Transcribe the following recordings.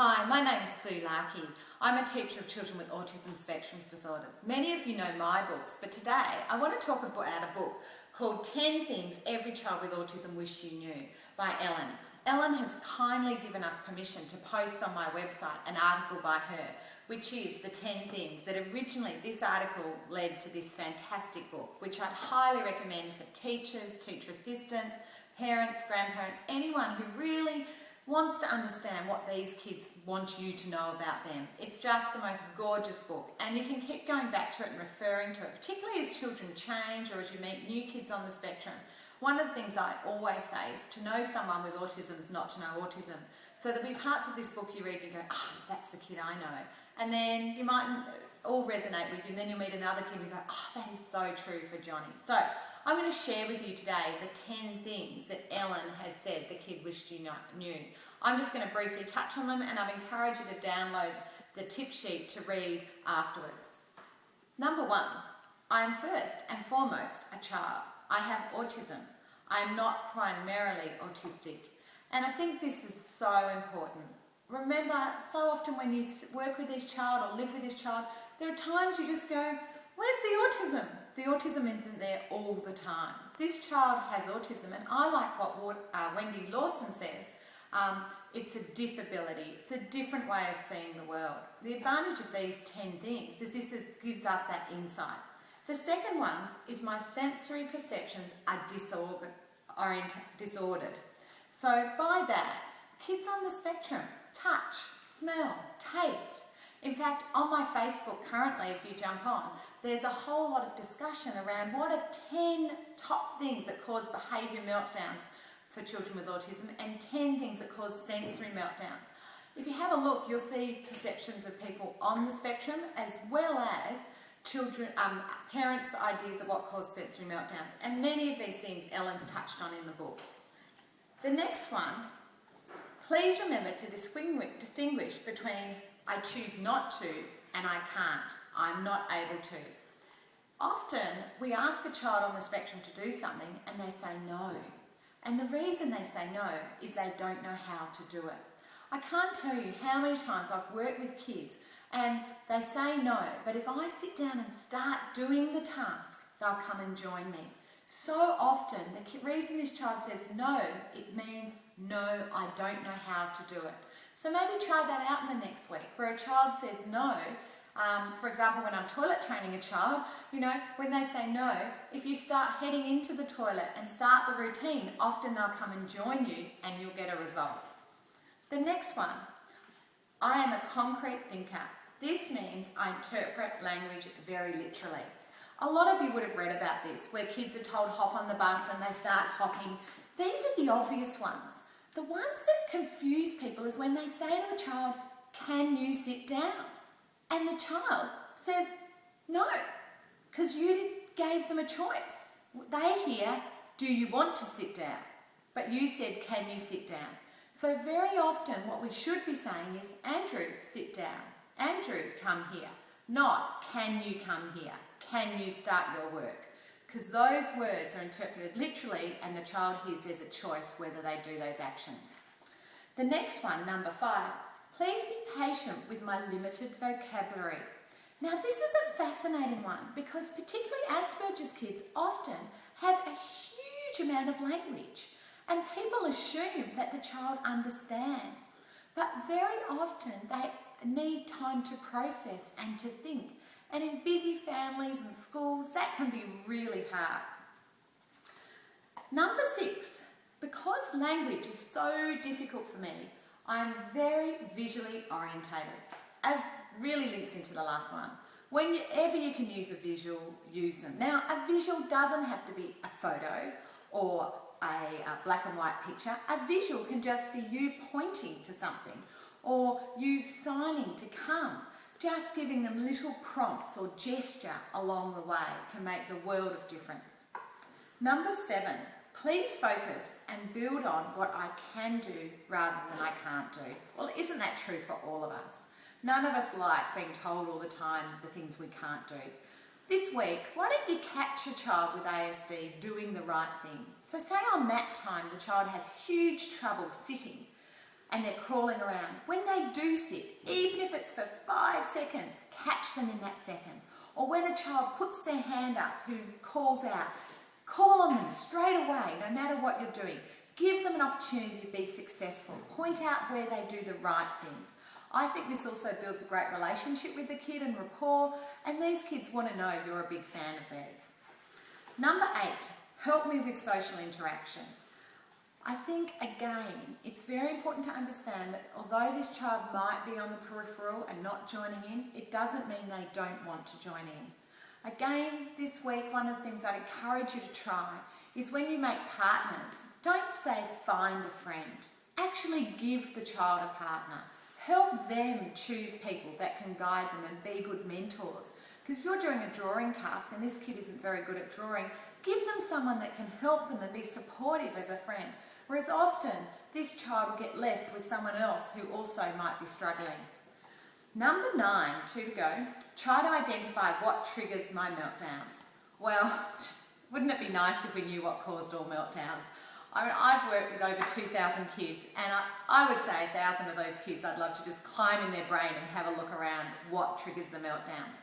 Hi, my name's Sue Larkey. I'm a teacher of children with autism spectrum disorders. Many of you know my books, but today I want to talk about a book called 10 Things Every Child with Autism Wished You Knew by Ellen. Ellen has kindly given us permission to post on my website an article by her, which is the 10 things that originally this article led to this fantastic book, which I'd highly recommend for teachers, teacher assistants, parents, grandparents, anyone who really wants to understand what these kids want you to know about them. It's just the most gorgeous book, and you can keep going back to it and referring to it, particularly as children change or as you meet new kids on the spectrum. One of the things I always say is to know someone with autism is not to know autism. So there'll be parts of this book you read and you go, oh, that's the kid I know. And then you might all resonate with you, and then you'll meet another kid and you go, oh, that is so true for Johnny. So I'm going to share with you today the 10 things that Ellen has said the kid wished you knew. I'm just going to briefly touch on them, and I've encouraged you to download the tip sheet to read afterwards. Number 1, I am first and foremost a child. I have autism. I am not primarily autistic. And I think this is so important. Remember, so often when you work with this child or live with this child, there are times you just go, where's the autism? The autism isn't there all the time. This child has autism, and I like what Wendy Lawson says. It's a disability. It's a different way of seeing the world. The advantage of these 10 things is gives us that insight. The second one is my sensory perceptions are disordered. So by that, kids on the spectrum, touch, smell, taste. In fact, on my Facebook currently, if you jump on, there's a whole lot of discussion around what are 10 top things that cause behaviour meltdowns for children with autism and 10 things that cause sensory meltdowns. If you have a look, you'll see perceptions of people on the spectrum as well as children, parents' ideas of what causes sensory meltdowns. And many of these things Ellen's touched on in the book. The next one, please remember to distinguish between I choose not to and I can't. I'm not able to. Often we ask a child on the spectrum to do something and they say no. And the reason they say no is they don't know how to do it. I can't tell you how many times I've worked with kids and they say no, but if I sit down and start doing the task, they'll come and join me. So often, the reason this child says no, it means no, I don't know how to do it. So maybe try that out in the next week, where a child says no. For example, when I'm toilet training a child, when they say no, if you start heading into the toilet and start the routine, often they'll come and join you and you'll get a result. The next one, I am a concrete thinker. This means I interpret language very literally. A lot of you would have read about this, where kids are told hop on the bus and they start hopping. These are the obvious ones. The ones that confuse people is when they say to a child, can you sit down? And the child says, no, because you gave them a choice. They hear, do you want to sit down? But you said, can you sit down? So very often what we should be saying is, Andrew, sit down. Andrew, come here. Not, can you come here? Can you start your work? Because those words are interpreted literally and the child hears there's a choice whether they do those actions. The next one, number 5, please be patient with my limited vocabulary. Now this is a fascinating one because particularly Aspergers kids often have a huge amount of language and people assume that the child understands. But very often they need time to process and to think. And in busy families and schools, that can be really hard. Number 6, because language is so difficult for me, I'm very visually orientated, as really links into the last one. Whenever you can use a visual, use them. Now, a visual doesn't have to be a photo or a black and white picture. A visual can just be you pointing to something or you signing to come. Just giving them little prompts or gesture along the way can make the world of difference. Number 7, please focus and build on what I can do rather than I can't do. Well, isn't that true for all of us? None of us like being told all the time the things we can't do. This week, why don't you catch a child with ASD doing the right thing? So say on that time the child has huge trouble sitting. and they're crawling around. When they do sit, even if it's for 5 seconds, catch them in that second. Or when a child puts their hand up who calls out, call on them straight away, no matter what you're doing. Give them an opportunity to be successful. Point out where they do the right things. I think this also builds a great relationship with the kid and rapport, and these kids want to know you're a big fan of theirs. Number 8, help me with social interaction. I think, again, it's very important to understand that although this child might be on the peripheral and not joining in, it doesn't mean they don't want to join in. Again, this week, one of the things I'd encourage you to try is when you make partners, don't say find a friend. Actually give the child a partner. Help them choose people that can guide them and be good mentors. Because if you're doing a drawing task and this kid isn't very good at drawing, give them someone that can help them and be supportive as a friend. Whereas often, this child will get left with someone else who also might be struggling. Number 9, 2 to go, try to identify what triggers my meltdowns. Well, wouldn't it be nice if we knew what caused all meltdowns? I mean, I've worked with over 2,000 kids, and I would say 1,000 of those kids I'd love to just climb in their brain and have a look around what triggers the meltdowns.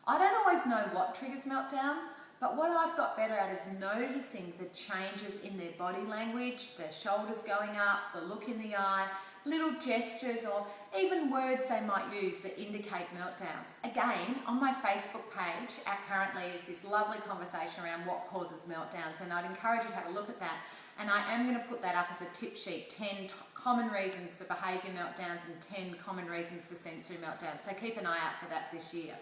I don't always know what triggers meltdowns, but what I've got better at is noticing the changes in their body language, their shoulders going up, the look in the eye, little gestures, or even words they might use that indicate meltdowns. Again, on my Facebook page, currently is this lovely conversation around what causes meltdowns, and I'd encourage you to have a look at that. And I am going to put that up as a tip sheet, 10 common reasons for behaviour meltdowns and 10 common reasons for sensory meltdowns. So keep an eye out for that this year.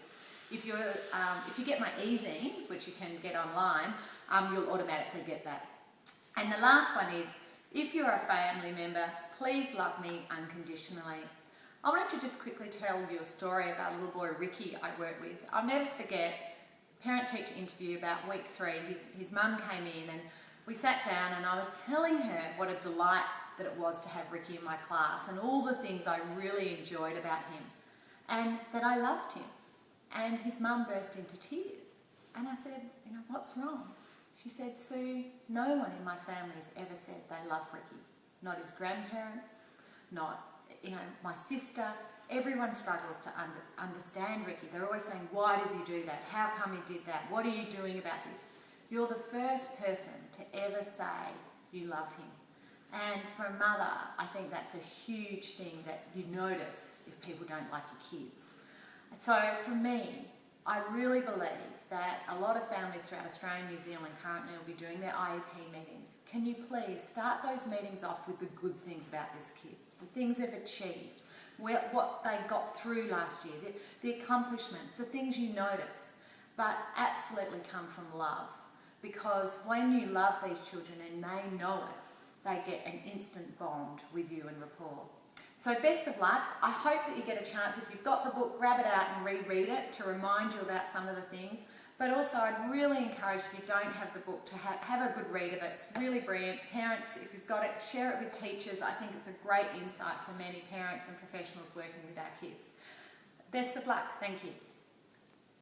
If you get my e-zine, which you can get online, you'll automatically get that. And the last one is, if you're a family member, please love me unconditionally. I wanted to just quickly tell you a story about a little boy, Ricky, I work with. I'll never forget, parent-teacher interview about week 3. His mum came in and we sat down and I was telling her what a delight that it was to have Ricky in my class and all the things I really enjoyed about him and that I loved him. And his mum burst into tears. And I said, what's wrong? She said, Sue, no one in my family has ever said they love Ricky. Not his grandparents, not, my sister. Everyone struggles to understand Ricky. They're always saying, why does he do that? How come he did that? What are you doing about this? You're the first person to ever say you love him. And for a mother, I think that's a huge thing that you notice if people don't like your kids. So for me, I really believe that a lot of families throughout Australia and New Zealand currently will be doing their IEP meetings. Can you please start those meetings off with the good things about this kid, the things they've achieved, what they got through last year, the accomplishments, the things you notice, but absolutely come from love. Because when you love these children and they know it, they get an instant bond with you and rapport. So best of luck. I hope that you get a chance, if you've got the book, grab it out and reread it to remind you about some of the things. But also I'd really encourage, if you don't have the book, to have a good read of it. It's really brilliant. Parents, if you've got it, share it with teachers. I think it's a great insight for many parents and professionals working with our kids. Best of luck. Thank you.